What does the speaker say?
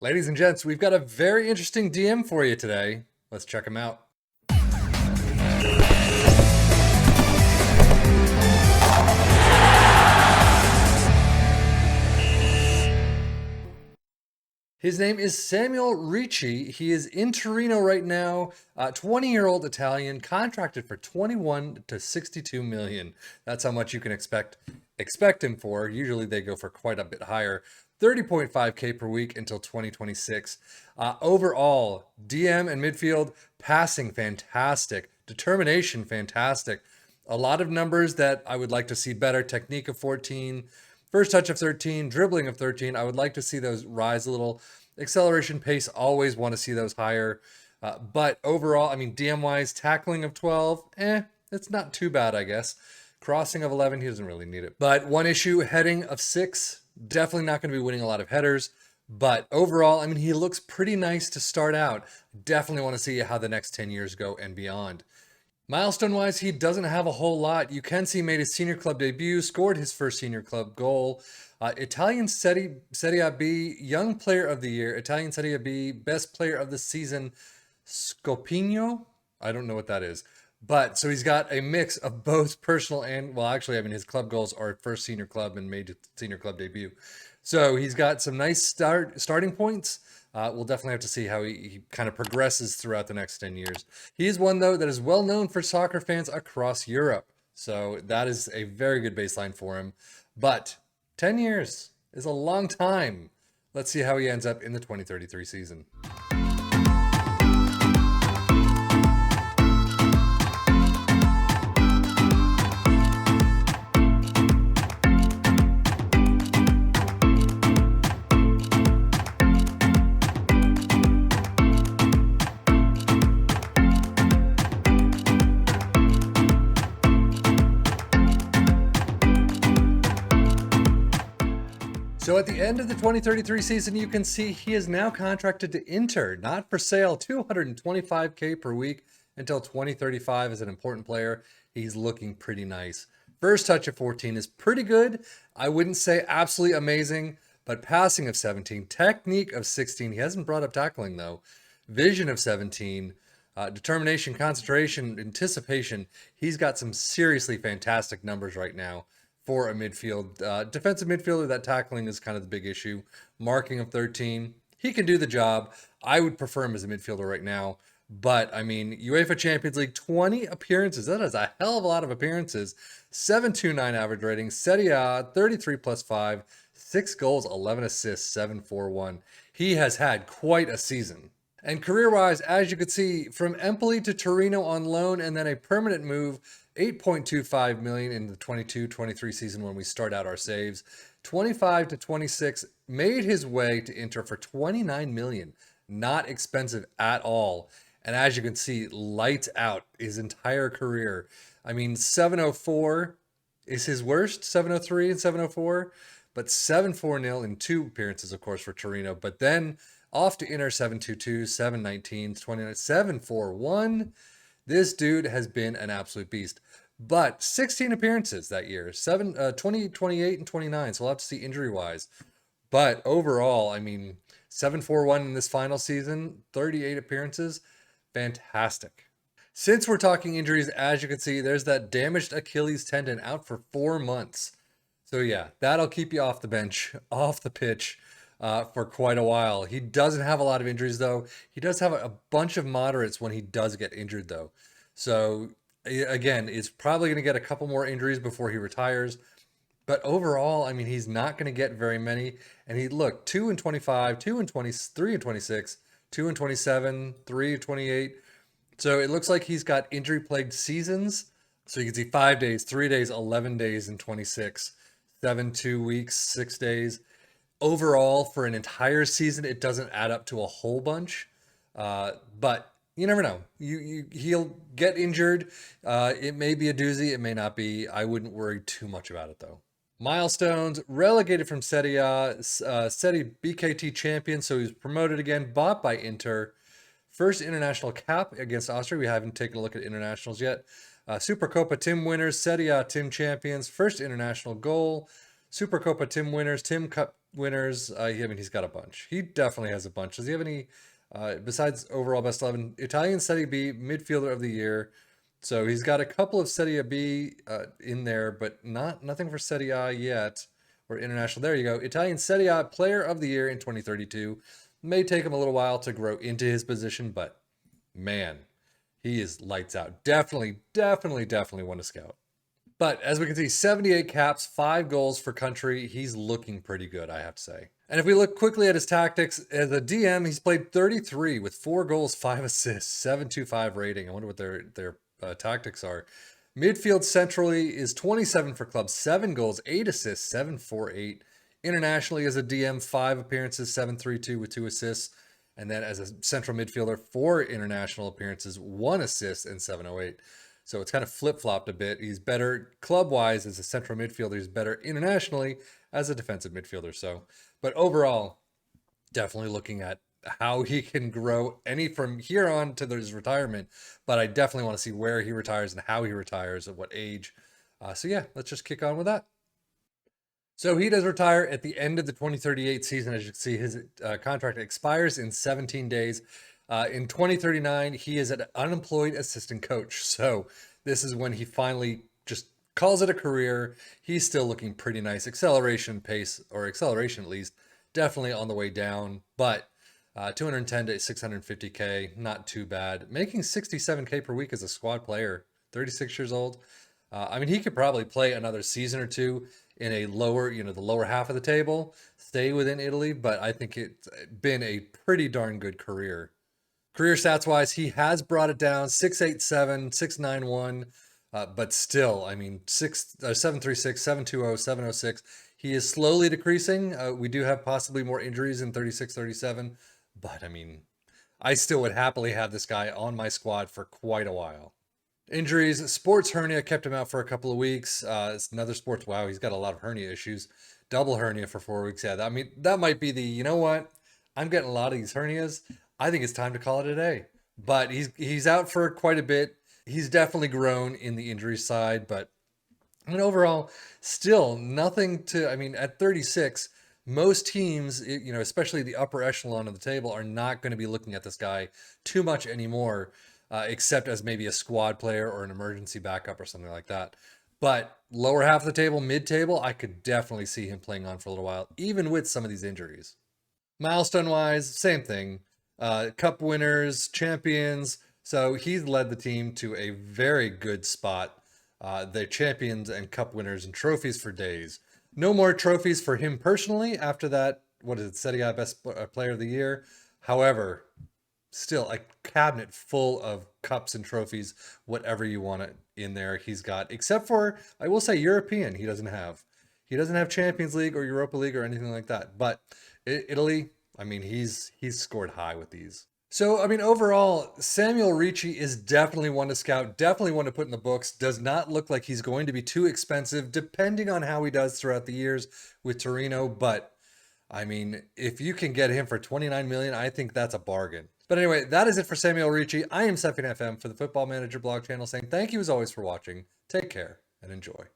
Ladies and gents, we've got a very interesting DM for you today. Let's check him out. His name is Samuele Ricci. He is in Torino right now. 20-year-old Italian, contracted for 21 to 62 million. That's how much you can expect him for. Usually they go for quite a bit higher. 30.5K per week until 2026. Overall, DM and midfield, passing fantastic, determination fantastic. A lot of numbers that I would like to see better. Technique of 14, first touch of 13, dribbling of 13. I would like to see those rise a little. Acceleration, pace, always want to see those higher. But overall, I mean, DM-wise, tackling of 12, it's not too bad, I guess. Crossing of 11, he doesn't really need it. But one issue, heading of 6, definitely not going to be winning a lot of headers. But overall, I mean, he looks pretty nice to start out. Definitely want to see how the next 10 years go and beyond. Milestone-wise, he doesn't have a whole lot. You can see he made his senior club debut, scored his first senior club goal. Italian Serie B Young Player of the Year, Italian Serie B Best Player of the Season, Scopino? I don't know what that is. But so he's got a mix of both personal and, well, actually, I mean, his club goals are first senior club and made senior club debut. So he's got some nice starting points. We'll definitely have to see how he kind of progresses throughout the next 10 years. He is one, though, that is well known for soccer fans across Europe. So that is a very good baseline for him. But 10 years is a long time. Let's see how he ends up in the 2033 season. So at the end of the 2033 season, you can see he is now contracted to Inter, not for sale, 225K per week until 2035 as an important player. He's looking pretty nice. First touch of 14 is pretty good. I wouldn't say absolutely amazing, but passing of 17, technique of 16. He hasn't brought up tackling though. Vision of 17, determination, concentration, anticipation. He's got some seriously fantastic numbers right now for a midfield. Defensive midfielder, that tackling is kind of the big issue. Marking of 13. He can do the job. I would prefer him as a midfielder right now. But, I mean, UEFA Champions League, 20 appearances. That is a hell of a lot of appearances. 7.29 average rating. Serie A, 33 plus 5. 6 goals, 11 assists, 7.41. He has had quite a season. And career-wise, as you could see, from Empoli to Torino on loan and then a permanent move, 8.25 million in the 22-23 season when we start out our saves. 25 to 26 made his way to Inter for 29 million. Not expensive at all. And as you can see, lights out his entire career. I mean, 704 is his worst, 703 and 704, but 7-4-0 in 2 appearances, of course, for Torino. But then off to Inter, 722, 719, 29, 741. This dude has been an absolute beast. But 16 appearances that year, 20, 28, and 29. So we'll have to see injury-wise. But overall, I mean, 741 in this final season, 38 appearances, fantastic. Since we're talking injuries, as you can see, there's that damaged Achilles tendon out for 4 months. So yeah, that'll keep you off the bench, off the pitch for quite a while. He doesn't have a lot of injuries, though. He does have a bunch of moderates when he does get injured, though. So again, it's probably going to get a couple more injuries before he retires. But overall, I mean, he's not going to get very many. And he, look, 2 and 25, 2 and 20, 3 and 26, 2 and 27, 3 and 28. So it looks like he's got injury-plagued seasons. So you can see 5 days, 3 days, 11 days, and 26. 7, 2 weeks, 6 days. Overall, for an entire season, it doesn't add up to a whole bunch. But you never know. He'll get injured. It may be a doozy. It may not be. I wouldn't worry too much about it, though. Milestones, relegated from Serie A, Serie BKT champion, so he's promoted again, bought by Inter. First international cap against Austria. We haven't taken a look at internationals yet. Supercoppa Tim winners, Serie A Tim champions, first international goal. Supercoppa Tim winners, Tim Cup winners. I mean, he's got a bunch. He definitely has a bunch. Does he have any, besides overall best 11, Italian Serie B midfielder of the year? So he's got a couple of Serie B in there, but nothing for Serie A yet, or international. There you go. Italian Serie A player of the year in 2032. May take him a little while to grow into his position, but man, he is lights out. Definitely won a scout. But as we can see, 78 caps, 5 goals for country. He's looking pretty good, I have to say. And if we look quickly at his tactics, as a DM, he's played 33 with 4 goals, 5 assists, 725 rating. I wonder what their tactics are. Midfield centrally is 27 for club, 7 goals, 8 assists, 748. Internationally as a DM, 5 appearances, 732 with 2 assists. And then as a central midfielder, 4 international appearances, 1 assist, and 708. So it's kind of flip-flopped a bit. He's better club-wise as a central midfielder. He's better internationally as a defensive midfielder. So, but overall, definitely looking at how he can grow any from here on to his retirement. But I definitely want to see where he retires and how he retires, at what age. So yeah, let's just kick on with that. So he does retire at the end of the 2038 season. As you can see, his contract expires in 17 days. In 2039, he is an unemployed assistant coach. So this is when he finally just calls it a career. He's still looking pretty nice. Acceleration pace, or acceleration at least, definitely on the way down. But 210 to 650K, not too bad. Making 67K per week as a squad player, 36 years old. I mean, he could probably play another season or two in a lower, the lower half of the table, stay within Italy, but I think it's been a pretty darn good career. Career stats wise, he has brought it down 687, 691, but still, I mean, 736, 720, 706. He is slowly decreasing. We do have possibly more injuries in 36, 37, but I mean, I still would happily have this guy on my squad for quite a while. Injuries, sports hernia kept him out for a couple of weeks. It's another sports. Wow, he's got a lot of hernia issues. Double hernia for 4 weeks. Yeah, I mean, that might be the, you know what? I'm getting a lot of these hernias. I think it's time to call it a day. But he's out for quite a bit. He's definitely grown in the injury side, but I mean, overall, still nothing to, I mean, at 36, most teams, especially the upper echelon of the table, are not going to be looking at this guy too much anymore, except as maybe a squad player or an emergency backup or something like that. But lower half of the table, mid-table, I could definitely see him playing on for a little while, even with some of these injuries. Milestone-wise, same thing. Cup winners, champions. So he's led the team to a very good spot. They're champions and cup winners and trophies for days. No more trophies for him personally after that. What is it? Serie A Best Player of the Year. However, still a cabinet full of cups and trophies, whatever you want it in there. He's got, except for, I will say, European. He doesn't have Champions League or Europa League or anything like that. But Italy, I mean, he's scored high with these. So, I mean, overall, Samuele Ricci is definitely one to scout, definitely one to put in the books. Does not look like he's going to be too expensive, depending on how he does throughout the years with Torino. But, I mean, if you can get him for 29 million, I think that's a bargain. But anyway, that is it for Samuele Ricci. I am Sefin FM for the Football Manager blog channel saying thank you as always for watching. Take care and enjoy.